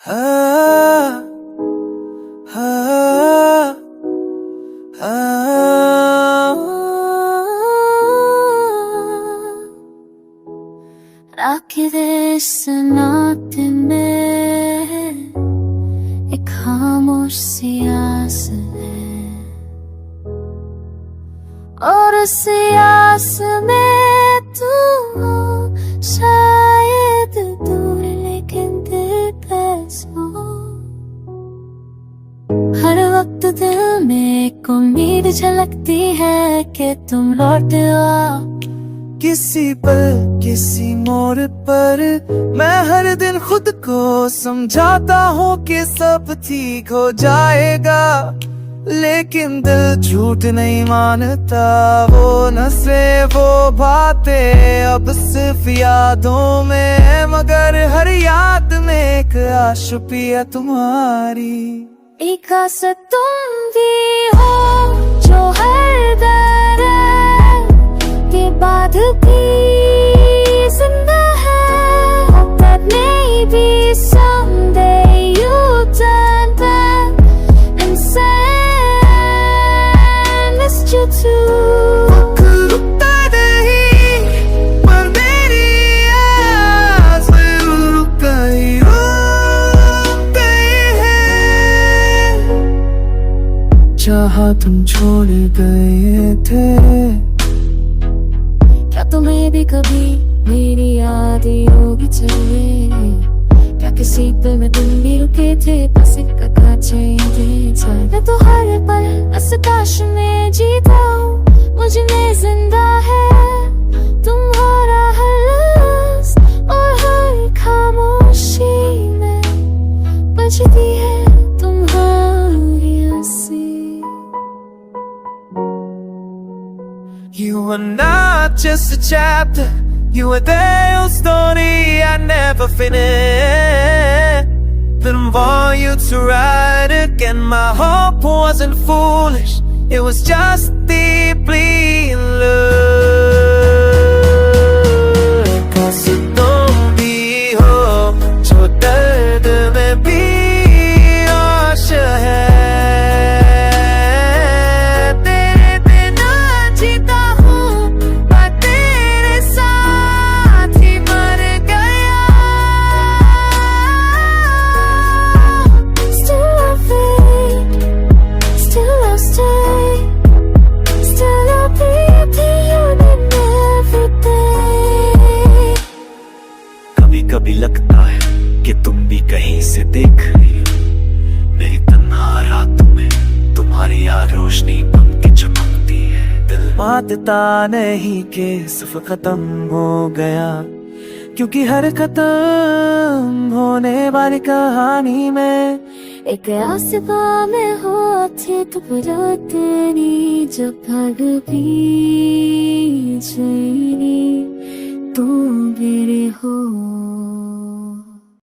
हाँ, हाँ, हाँ। राखी सनात में एक खामोश सी आस है, और उस आस में तू शायद दूर लेकिन दिल पास हो। हर वक्त दिल में एक उम्मीद झलकती है कि तुम लौट आओ। किसी पल किसी मोड़ पर मैं हर दिन खुद को समझाता हूँ कि सब ठीक हो जाएगा, लेकिन दिल झूठ नहीं मानता। वो नसें वो बातें अब सिर्फ यादों में है, मगर हर याद में एक आश छुपी है तुम्हारी। एक आस तुम भी हो जो हर दर्द के बाद भी जिंदा है। But maybe someday you turn back and say I missed you too। रुकता नहीं पर मेरी आस रुक गई है। चाहा तुम छोड़ गए थे, क्या तुम्हें भी कभी मेरी याद होगी चले? क्या किसी पे में तुम भी रुके थे, बस एक चाहिए। मैं तो हर पल बस काश में जीता हूँ, मुझ में जिंदा है तुम्हारा हर लफ्ज़, और हर खामोशी में बजती है तुम्हारी हंसी। You were not just a chapter, you were the whole story I never finished. Didn't want you to write again, my hope wasn't foolish, it was just deeply in love। काश तुम भी हो जो दर्द में भी आश है। कभी लगता है कि तुम भी कहीं से देख रही हो मेरी तन्हा रातों में तुम्हारी याद रोशनी बन के चमकती है। दिल मानता नहीं कि सफर खत्म हो गया, क्योंकि हर खत्म होने वाली कहानी में एक आसमां में होती तो तेरी जब भाग भी जाएगी तू